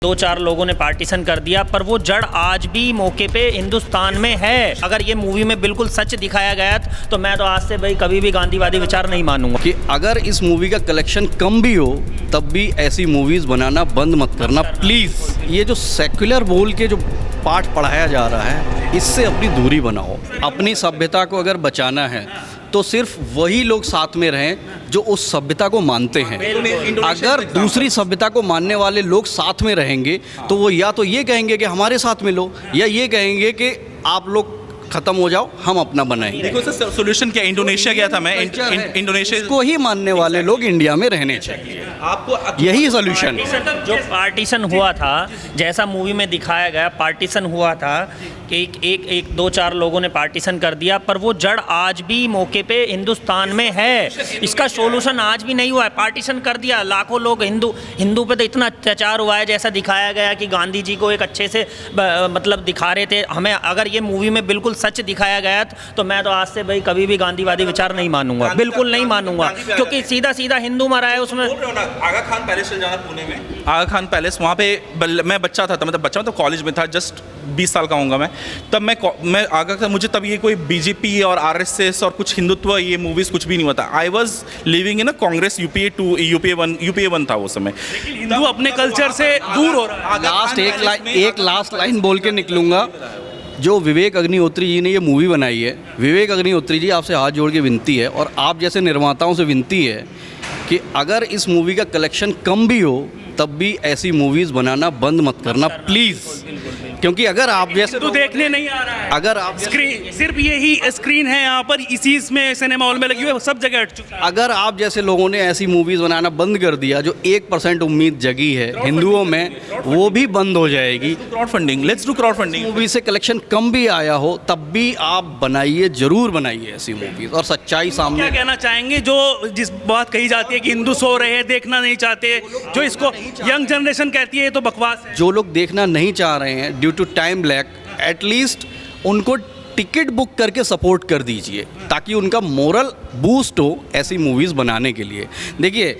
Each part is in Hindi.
दो चार लोगों ने पार्टीशन कर दिया, पर वो जड़ आज भी मौके पे हिंदुस्तान में है। अगर ये मूवी में बिल्कुल सच दिखाया गया तो मैं तो आज से भाई कभी भी गांधीवादी विचार नहीं मानूंगा। कि अगर इस मूवी का कलेक्शन कम भी हो तब भी ऐसी मूवीज़ बनाना बंद मत करना प्लीज़। ये जो सेक्युलर बोल के जो पाठ पढ़ाया जा रहा है, इससे अपनी दूरी बनाओ। अपनी सभ्यता को अगर बचाना है तो सिर्फ वही लोग साथ में रहें जो उस सभ्यता को मानते हैं। अगर दूसरी सभ्यता को मानने वाले लोग साथ में रहेंगे तो वो या तो ये कहेंगे कि हमारे साथ में लो, या ये कहेंगे कि आप लोग खत्म हो जाओ, हम अपना बनाएंगे। देखो सर, सोल्यूशन क्या, इंडोनेशिया गया था मैं, इंडोनेशिया को ही मानने वाले लोग इंडिया में रहने चाहिए, आपको यही सोल्यूशन। जो पार्टीशन हुआ था, जैसा मूवी में दिखाया गया पार्टीशन हुआ था कि एक दो चार लोगों ने पार्टीशन कर दिया, पर वो जड़ आज भी मौके पे हिंदुस्तान में है। इसका सोल्यूशन आज भी नहीं हुआ है। पार्टीशन कर दिया, लाखों लोग हिंदू पे तो इतना अत्याचार हुआ है जैसा दिखाया गया कि गांधी जी को एक अच्छे से मतलब दिखा रहे थे हमें। अगर ये मूवी में बिल्कुल सच दिखाया गया तो मैं तो आज से भाई कभी भी गांधीवादी विचार नहीं मानूंगा, बिल्कुल नहीं मानूंगा, क्योंकि सीधा सीधा हिंदू मरा है उसमें। आगा खान पैलेस चल जाना पुणे में, आगा खान पैलेस, वहाँ पे मैं बच्चा था, मतलब बच्चा तो कॉलेज में था, जस्ट 20 साल का होऊंगा मैं तब। मैं आगा था, मुझे तब ये कोई बीजेपी और आरएसएस और कुछ हिंदुत्व ये मूवीज़ कुछ भी नहीं हुआ था। I was living in a Congress UPA 1 था वो समय। हिंदू अपने कल्चर से दूर हो रहा है। एक लास्ट लाइन बोल के निकलूंगा। जो विवेक अग्निहोत्री जी ने ये मूवी बनाई है, विवेक अग्निहोत्री जी आपसे हाथ जोड़ के विनती है और आप जैसे निर्माताओं से विनती है कि अगर इस मूवी का कलेक्शन कम भी हो तब भी ऐसी मूवीज़ बनाना बंद मत करना प्लीज़। क्योंकि अगर आप जैसे तो देखने नहीं आ रहा है, अगर आप स्क्रीन सिर्फ यही स्क्रीन है यहाँ पर, इसी में सिनेमा हॉल में लगी हुई है, सब जगह हट चुकी है। अगर आप जैसे लोगों ने ऐसी मूवीज़ बनाना बंद कर दिया, जो 1% उम्मीद जगी है हिंदुओं में, वो भी बंद हो जाएगी। Crowd funding, let's do crowd funding. Movie से कलेक्शन कम भी आया हो तब भी आप बनाइए, जरूर बनाइए ऐसी मूवीज़ और सच्चाई सामने। क्या कहना चाहेंगे जो जिस बात कही जाती है कि हिंदू सो रहे हैं, देखना नहीं चाहते, जो इसको यंग जनरेशन कहती है ये तो बकवास है। जो लोग देखना नहीं चाह रहे हैं due to time lag, at least उनको टिकट बुक करके सपोर्ट कर दीजिए ताकि उनका मोरल बूस्ट हो ऐसी मूवीज़ बनाने के लिए। देखिए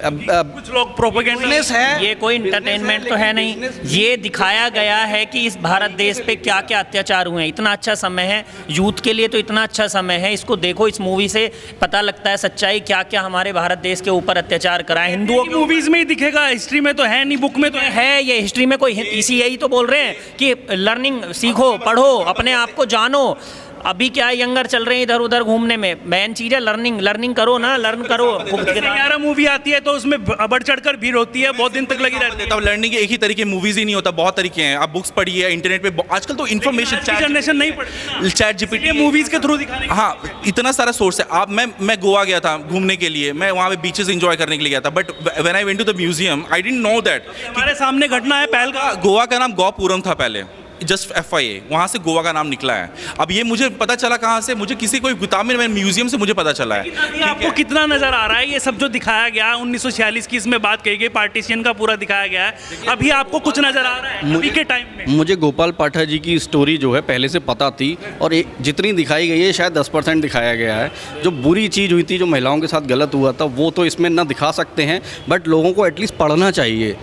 कुछ लोग प्रोपेगेंडा है, ये कोई इंटरटेनमेंट तो है नहीं, ये दिखाया गया है कि इस भारत देश पे क्या क्या अत्याचार हुए हैं। इतना अच्छा समय है यूथ के लिए, तो इतना अच्छा समय है, इसको देखो। इस मूवी से पता लगता है सच्चाई, क्या क्या हमारे भारत देश के ऊपर अत्याचार करा है। हिंदुओं की मूवीज में ही दिखेगा, हिस्ट्री में तो है नहीं, बुक में तो है। ये हिस्ट्री में कोई इसी यही तो बोल रहे हैं कि लर्निंग सीखो, पढ़ो, अपने आप को जानो। अभी क्या यंगर चल रहे हैं इधर उधर घूमने में, मेन चीज़ है लर्निंग करो ना, लर्न करो। 11 मूवी आती है तो उसमें बढ़ चढ़कर भीड़ होती है, बहुत दिन तक लगी रहती है। तब लर्निंग के एक ही तरीके मूवीज़ ही नहीं होता, बहुत तरीके हैं। आप बुक्स पढ़िए, इंटरनेट पे आजकल तो इन्फॉर्मेशन जनरेशन नहीं पढ़ती, चैट जीपीटी मूवीज़ के थ्रू दिखाने। हाँ, इतना सारा सोर्स है। आप मैं गोवा गया था घूमने के लिए, मैं वहाँ पे बीचेस एंजॉय करने के लिए गया था, but when I went to the museum I didn't know that हमारे सामने घटना है पहलगाम। गोवा का नाम गौपुरम था पहले, जस्ट FYA, वहाँ से गोवा का नाम निकला है। अब ये मुझे पता चला कहाँ से, मुझे किसी कोई किताब में म्यूजियम से मुझे पता चला है। आपको कितना नजर आ रहा है ये सब जो दिखाया गया 1946 की इसमें बात कही गई, पार्टीशन का पूरा दिखाया गया है, अभी आपको कुछ नजर आ रहा है अभी के टाइम में? मुझे गोपाल पाठक जी की स्टोरी जो है पहले से पता थी, और जितनी दिखाई गई है शायद 10% दिखाया गया है। जो बुरी चीज़ हुई थी, जो महिलाओं के साथ गलत हुआ था, वो तो इसमें ना दिखा सकते हैं, बट लोगों को एटलीस्ट पढ़ना चाहिए।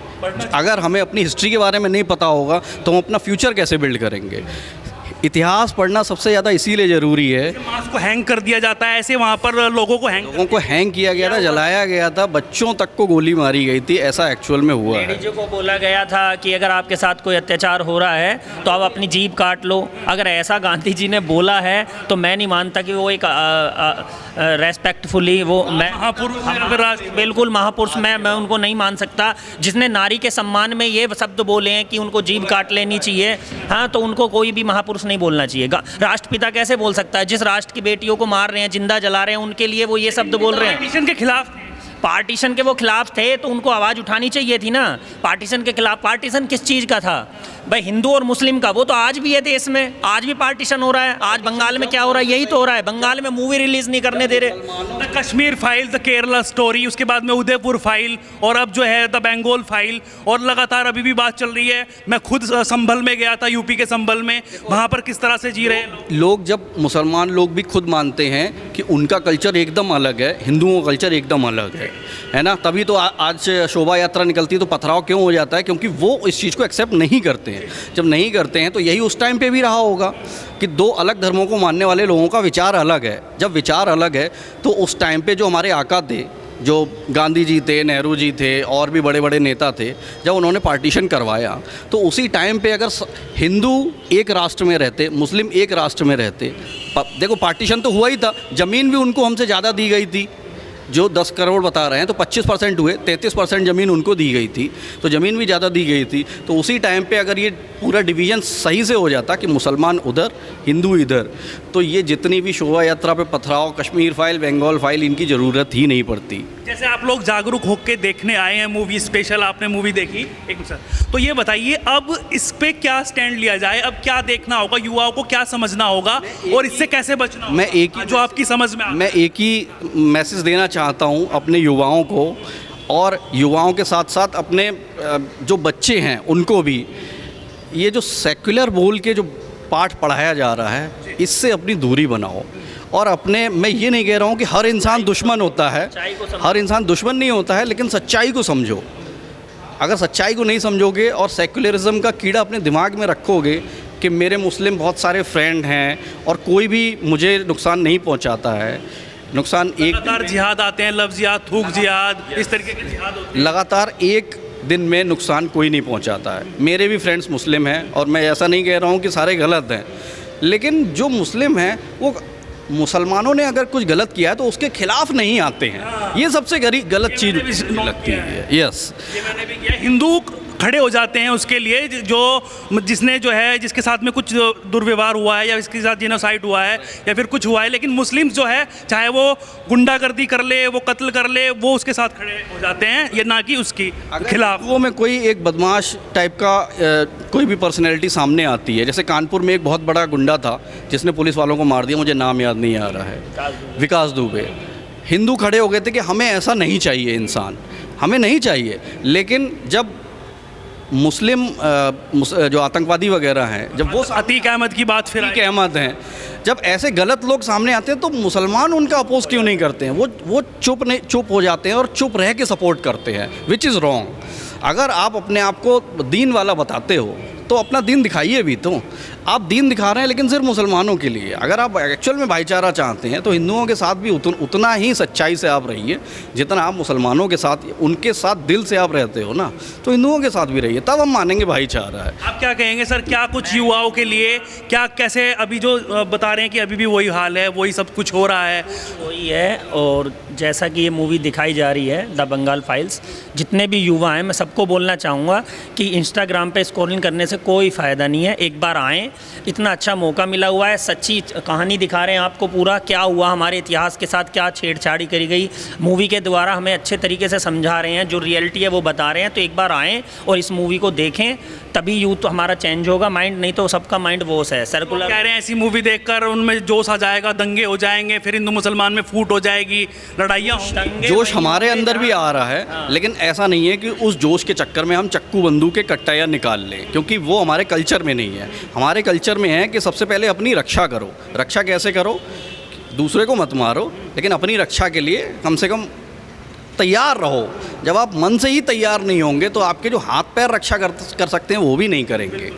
अगर हमें अपनी हिस्ट्री के बारे में नहीं पता होगा तो हम अपना फ्यूचर कैसे बिल्ड करेंगे। इतिहास पढ़ना सबसे ज़्यादा इसीलिए ज़रूरी है। मास को हैंग कर दिया जाता है, ऐसे वहाँ पर लोगों को हैंग किया गया था, जलाया गया था, बच्चों तक को गोली मारी गई थी, ऐसा एक्चुअल में हुआ है। लेडीजों को बोला गया था कि अगर आपके साथ कोई अत्याचार हो रहा है तो आप अपनी जीभ काट लो। अगर ऐसा गांधी जी ने बोला है तो मैं नहीं मानता कि वो एक रेस्पेक्टफुली वो मैं बिल्कुल महापुरुष मैं उनको नहीं मान सकता। जिसने नारी के सम्मान में ये शब्द बोले हैं कि उनको जीभ काट लेनी चाहिए, हाँ, तो उनको कोई भी महापुरुष नहीं बोलना चाहिए। राष्ट्रपिता कैसे बोल सकता है? जिस राष्ट्र की बेटियों को मार रहे हैं, जिंदा जला रहे हैं, उनके लिए वो ये शब्द बोल रहे हैं। पार्टीशन के खिलाफ, पार्टीशन के वो खिलाफ थे तो उनको आवाज़ उठानी चाहिए थी ना। पार्टीशन के खिलाफ, पार्टीशन किस चीज़ का था? भाई हिंदू और मुस्लिम का वो तो आज भी है देश में, आज भी पार्टीशन हो रहा है। आज बंगाल में क्या हो रहा है, यही तो हो रहा है। बंगाल में मूवी रिलीज नहीं करने दे रहे। The Kashmir file, the Kerala story, उसके बाद में उदयपुर फाइल, और अब जो है द बंगाल फाइल, और लगातार अभी भी बात चल रही है। मैं खुद संभल में गया था, यूपी के संभल में, वहाँ पर किस तरह से जी रहे हैं लोग। जब मुसलमान लोग भी खुद मानते हैं कि उनका कल्चर एकदम अलग है, हिंदुओं का कल्चर एकदम अलग है ना, तभी तो आज शोभा यात्रा निकलती है तो पथराव क्यों हो जाता है, क्योंकि वो इस चीज़ को एक्सेप्ट नहीं करते हैं। जब नहीं करते हैं तो यही उस टाइम पे भी रहा होगा कि दो अलग धर्मों को मानने वाले लोगों का विचार अलग है। जब विचार अलग है तो उस टाइम पे जो हमारे आका थे, जो गांधी जी थे, नेहरू जी थे, और भी बड़े बड़े नेता थे, जब उन्होंने पार्टीशन करवाया तो उसी टाइम पे अगर हिंदू एक राष्ट्र में रहते, मुस्लिम एक राष्ट्र में रहते, देखो पार्टीशन तो हुआ ही था, ज़मीन भी उनको हमसे ज़्यादा दी गई थी। जो 10 करोड़ बता रहे हैं तो 25% हुए, 33% ज़मीन उनको दी गई थी, तो ज़मीन भी ज़्यादा दी गई थी। तो उसी टाइम पे अगर ये पूरा डिवीज़न सही से हो जाता कि मुसलमान उधर, हिंदू इधर, तो ये जितनी भी शोभा यात्रा पे पथराव, कश्मीर फाइल, बंगाल फाइल, इनकी ज़रूरत ही नहीं पड़ती। जैसे आप लोग जागरूक होकर देखने आए हैं मूवी, स्पेशल आपने मूवी देखी एक सर, तो ये बताइए अब इस पे क्या स्टैंड लिया जाए, अब क्या देखना होगा, युवाओं को क्या समझना होगा और इससे कैसे बचना होगा? मैं एक ही जो आपकी समझ में मैं एक ही मैसेज देना चाहता हूँ अपने युवाओं को, और युवाओं के साथ साथ अपने जो बच्चे हैं उनको भी, ये जो सेक्युलर बोल के जो पाठ पढ़ाया जा रहा है, इससे अपनी दूरी बनाओ। और अपने, मैं ये नहीं कह रहा हूँ कि हर इंसान दुश्मन होता है, हर इंसान दुश्मन नहीं होता है, लेकिन सच्चाई को समझो। अगर सच्चाई को नहीं समझोगे और सेक्युलरिज्म का कीड़ा अपने दिमाग में रखोगे कि मेरे मुस्लिम बहुत सारे फ्रेंड हैं और कोई भी मुझे नुकसान नहीं पहुंचाता है, नुकसान एक लगातार जिहाद आते हैं, लफ्ज़ जिहाद, थूक जिहाद, इस तरीके के जिहाद होते हैं। लगातार एक दिन में नुकसान कोई नहीं पहुंचाता है। मेरे भी फ्रेंड्स मुस्लिम हैं और मैं ऐसा नहीं कह रहा हूं कि सारे गलत हैं, लेकिन जो मुस्लिम हैं वो मुसलमानों ने अगर कुछ गलत किया है तो उसके खिलाफ नहीं आते हैं। ये सबसे गलत चीज़ लगती है। यस, ये मैंने भी किया। हिंदू खड़े हो जाते हैं उसके लिए जो जिसने जो है, जिसके साथ में कुछ दुर्व्यवहार हुआ है या इसके साथ जेनोसाइड हुआ है या फिर कुछ हुआ है, लेकिन मुस्लिम्स जो है चाहे वो गुंडागर्दी कर ले, वो कत्ल कर ले, वो उसके साथ खड़े हो जाते हैं, ये ना कि उसकी खिलाफ। वो में कोई एक बदमाश टाइप का कोई भी पर्सनैलिटी सामने आती है, जैसे कानपुर में एक बहुत बड़ा गुंडा था जिसने पुलिस वालों को मार दिया, मुझे नाम याद नहीं आ रहा है, विकास दुबे। हिंदू खड़े हो गए थे कि हमें ऐसा नहीं चाहिए, इंसान हमें नहीं चाहिए। लेकिन जब मुस्लिम जो आतंकवादी वगैरह हैं, जब वो अतीक अहमद की बात, फिर अतीक अहमद हैं, जब ऐसे गलत लोग सामने आते हैं तो मुसलमान उनका अपोज क्यों नहीं करते हैं? वो चुप हो जाते हैं और चुप रह के सपोर्ट करते हैं, विच इज़ रॉन्ग। अगर आप अपने आप को दीन वाला बताते हो तो अपना दीन दिखाइए भी। तो आप दीन दिखा रहे हैं लेकिन सिर्फ मुसलमानों के लिए। अगर आप एक्चुअल में भाईचारा चाहते हैं तो हिंदुओं के साथ भी उतना ही सच्चाई से आप रहिए जितना आप मुसलमानों के साथ, उनके साथ दिल से आप रहते हो ना, तो हिंदुओं के साथ भी रहिए, तब हम मानेंगे भाईचारा है। आप क्या कहेंगे सर, क्या कुछ युवाओं के लिए, क्या कैसे अभी जो बता रहे हैं कि अभी भी वही हाल है, वही सब कुछ हो रहा है? वही है, और जैसा कि ये मूवी दिखाई जा रही है द बंगाल फाइल्स, जितने भी युवा हैं मैं सबको बोलना चाहूँगा कि इंस्टाग्राम पे स्क्रॉलिंग करने से कोई फ़ायदा नहीं है। एक बार आएँ, इतना अच्छा मौका मिला हुआ है, सच्ची कहानी दिखा रहे हैं आपको, पूरा क्या हुआ हमारे इतिहास के साथ, क्या छेड़छाड़ी करी गई, मूवी के द्वारा हमें अच्छे तरीके से समझा रहे हैं, जो रियलिटी है वो बता रहे हैं। तो एक बार आएँ और इस मूवी को देखें, तभी यूथ तो हमारा चेंज होगा, माइंड नहीं तो सबका माइंड वोस है, सर्कुलर। कह रहे हैं ऐसी मूवी देखकर उनमें जोश आ जाएगा, दंगे हो जाएंगे, फिर हिंदू मुसलमान में फूट हो जाएगी, लड़ाइयाँ होंगी। जोश हमारे अंदर भी आ रहा है, लेकिन ऐसा नहीं है कि उस जोश के चक्कर में हम चक्कू बंदूक के कट्टाया निकाल लें, क्योंकि वो हमारे कल्चर में नहीं है। हमारे कल्चर में है कि सबसे पहले अपनी रक्षा करो। रक्षा कैसे करो? दूसरे को मत मारो, लेकिन अपनी रक्षा के लिए कम से कम तैयार रहो। जब आप मन से ही तैयार नहीं होंगे तो आपके जो हाथ पैर रक्षा कर सकते हैं वो भी नहीं करेंगे।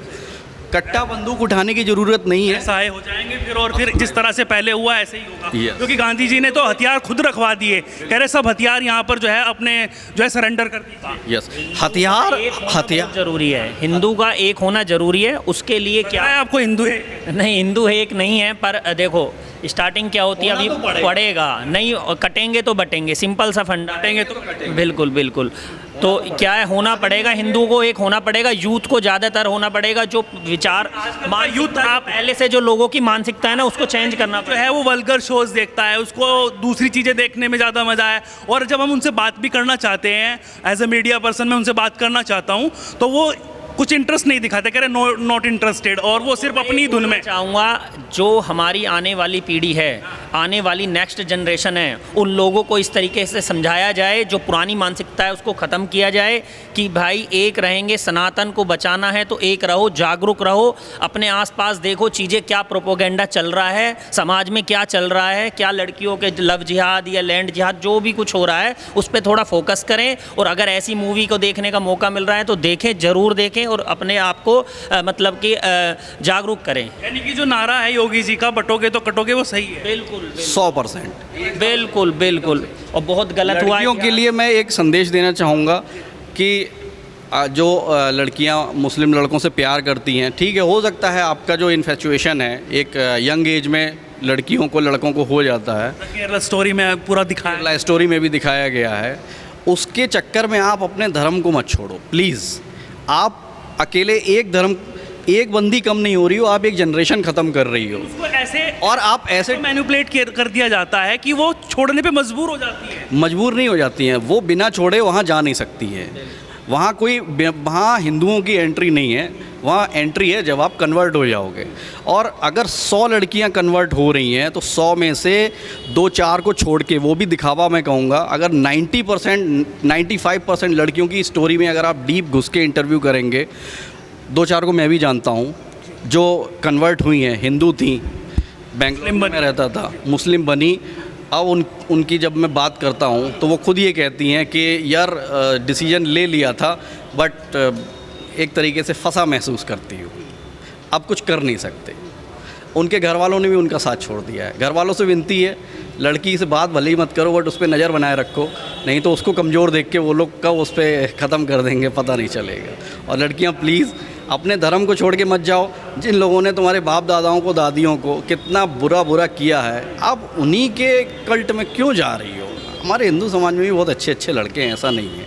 कट्टा बंदूक उठाने की ज़रूरत नहीं है, सहाय हो जाएंगे फिर, और फिर जिस तरह से पहले हुआ ऐसे ही होगा। Yes. क्योंकि गांधी जी ने तो हथियार खुद रखवा दिए, कह रहे सब हथियार यहाँ पर जो है अपने जो है सरेंडर कर दिए। यस, हथियार जरूरी है, हिंदू का एक होना जरूरी है। उसके लिए क्या है, आपको हिंदू है नहीं, हिंदू एक नहीं है, पर देखो स्टार्टिंग क्या होती है, अभी पड़ेगा नहीं, कटेंगे तो बटेंगे, सिंपल सा फंडा, कटेंगे तो कटेंगे। बिल्कुल बिल्कुल। तो क्या है, होना पड़ेगा, हिंदू को एक होना पड़ेगा, यूथ को ज़्यादातर होना पड़ेगा, जो विचार यूथ आप पहले से जो लोगों की मानसिकता है ना, उसको चेंज करना जो है वो वल्गर शोज देखता है, उसको दूसरी चीज़ें देखने में ज़्यादा मज़ा है। और जब हम उनसे बात भी करना चाहते हैं, एज ए मीडिया पर्सन मैं उनसे बात करना चाहता हूँ, तो वो कुछ इंटरेस्ट नहीं दिखाते, कह रहे नॉट इंटरेस्टेड, और वो सिर्फ अपनी धुन में। चाहूँगा जो हमारी आने वाली पीढ़ी है, आने वाली नेक्स्ट जनरेशन है, उन लोगों को इस तरीके से समझाया जाए, जो पुरानी मानसिकता है उसको ख़त्म किया जाए कि भाई एक रहेंगे, सनातन को बचाना है तो एक रहो, जागरूक रहो, अपने आसपास देखो चीज़ें क्या प्रोपोगेंडा चल रहा है, समाज में क्या चल रहा है, क्या लड़कियों के लव जिहाद या लैंड जिहाद जो भी कुछ हो रहा है उस पर थोड़ा फोकस करें। और अगर ऐसी मूवी को देखने का मौका मिल रहा है तो देखें, ज़रूर देखें और अपने आप को मतलब कि जागरूक करें। यानी कि जो नारा है योगी जी का, बटोगे तो कटोगे, वो सही है। बिल्कुल 100%। बिल्कुल बिल्कुल। और बहुत गलत हुआ है लड़कियों के लिए मैं एक संदेश देना चाहूँगा कि जो लड़कियां मुस्लिम लड़कों से प्यार करती हैं, ठीक है, हो सकता है आपका जो इन्फेचुएशन है एक यंग एज में लड़कियों को लड़कों को हो जाता है, केरला स्टोरी में पूरा दिखाया, केरला स्टोरी में भी दिखाया गया है, उसके चक्कर में आप अपने धर्म को मत छोड़ो प्लीज़। आप अकेले एक धर्म, एक बंदी कम नहीं हो रही हो, आप एक जनरेशन ख़त्म कर रही हो। उसको ऐसे और आप ऐसे मैनिपुलेट कर दिया जाता है कि वो छोड़ने पे मजबूर हो जाती है। मजबूर नहीं हो जाती हैं, वो बिना छोड़े वहाँ जा नहीं सकती है। वहाँ कोई, वहाँ हिंदुओं की एंट्री नहीं है, वहाँ एंट्री है जब आप कन्वर्ट हो जाओगे। और अगर 100 लड़कियाँ कन्वर्ट हो रही हैं तो 100 में से 2-4 को छोड़ के, वो भी दिखावा मैं कहूँगा, अगर 90% 95% लड़कियों की स्टोरी में अगर आप डीप घुस के इंटरव्यू करेंगे, 2-4 को मैं भी जानता हूँ जो कन्वर्ट हुई हैं, हिंदू थी, बेंगलोर में रहता था, मुस्लिम बनी। अब उनकी जब मैं बात करता हूँ तो वो खुद ये कहती हैं कि यार डिसीजन ले लिया था बट एक तरीके से फंसा महसूस करती हूँ, अब कुछ कर नहीं सकते। उनके घर वालों ने भी उनका साथ छोड़ दिया है। घर वालों से विनती है, लड़की से बात भले ही मत करो बट उस पर नज़र बनाए रखो, नहीं तो उसको कमज़ोर देख के वो लोग कब उस पर ख़त्म कर देंगे पता नहीं चलेगा। और लड़कियाँ प्लीज़ अपने धर्म को छोड़ के मत जाओ। जिन लोगों ने तुम्हारे बाप दादाओं को, दादियों को कितना बुरा किया है, आप उन्हीं के कल्ट में क्यों जा रही हो? हमारे हिंदू समाज में भी बहुत अच्छे अच्छे लड़के हैं, ऐसा नहीं है।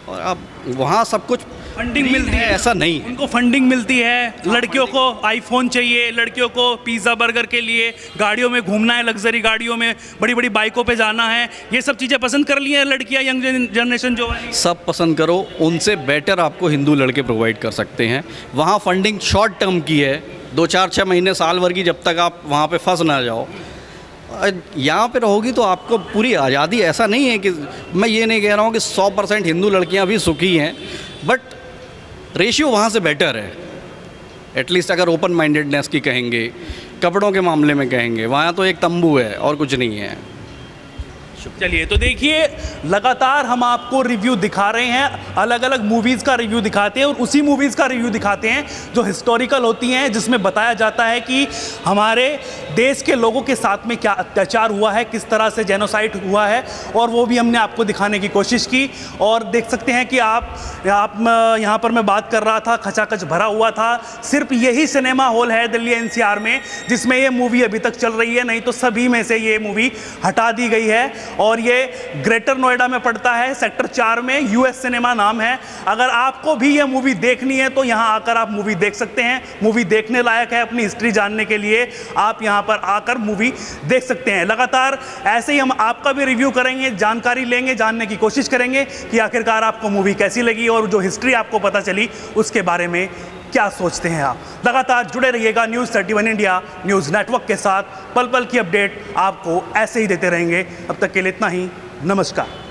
और आप वहाँ सब कुछ फंडिंग मिलती है, ऐसा नहीं है। उनको फंडिंग मिलती है, लड़कियों को आईफोन चाहिए, लड़कियों को पिज़्ज़ा बर्गर के लिए गाड़ियों में घूमना है, लग्जरी गाड़ियों में, बड़ी बड़ी बाइकों पे जाना है, ये सब चीज़ें पसंद कर ली हैं लड़कियां, यंग जनरेशन जो है। सब पसंद करो, उनसे बेटर आपको हिंदू लड़के प्रोवाइड कर सकते हैं। वहाँ फंडिंग शॉर्ट टर्म की है, 2-4-6 महीने, साल भर की, जब तक आप वहाँ पे फंस ना जाओ। यहाँ पे रहोगी तो आपको पूरी आज़ादी। ऐसा नहीं है कि मैं ये नहीं कह रहा हूँ कि 100% हिंदू लड़कियाँ भी सुखी हैं, बट रेशियो वहाँ से बेटर है। एटलीस्ट अगर ओपन माइंडेडनेस की कहेंगे, कपड़ों के मामले में कहेंगे, वहाँ तो एक तंबू है और कुछ नहीं है। चलिए, तो देखिए, लगातार हम आपको रिव्यू दिखा रहे हैं, अलग अलग मूवीज़ का रिव्यू दिखाते हैं और उसी मूवीज़ का रिव्यू दिखाते हैं जो हिस्टोरिकल होती हैं, जिसमें बताया जाता है कि हमारे देश के लोगों के साथ में क्या अत्याचार हुआ है, किस तरह से जेनोसाइड हुआ है, और वो भी हमने आपको दिखाने की कोशिश की। और देख सकते हैं कि आप यहाँ पर मैं बात कर रहा था, खचाखच भरा हुआ था। सिर्फ यही सिनेमा हॉल है दिल्ली NCR में जिसमें ये मूवी अभी तक चल रही है, नहीं तो सभी में से ये मूवी हटा दी गई है। और ये ग्रेटर नोएडा में पड़ता है, सेक्टर 4 में, US सिनेमा नाम है। अगर आपको भी ये मूवी देखनी है तो यहाँ आकर आप मूवी देख सकते हैं। मूवी देखने लायक है, अपनी हिस्ट्री जानने के लिए आप यहाँ पर आकर मूवी देख सकते हैं। लगातार ऐसे ही हम आपका भी रिव्यू करेंगे, जानकारी लेंगे, जानने की कोशिश करेंगे कि आखिरकार आपको मूवी कैसी लगी और जो हिस्ट्री आपको पता चली उसके बारे में क्या सोचते हैं आप। लगातार जुड़े रहिएगा न्यूज़ 31 इंडिया न्यूज़ नेटवर्क के साथ। पल पल की अपडेट आपको ऐसे ही देते रहेंगे। अब तक के लिए इतना ही, नमस्कार।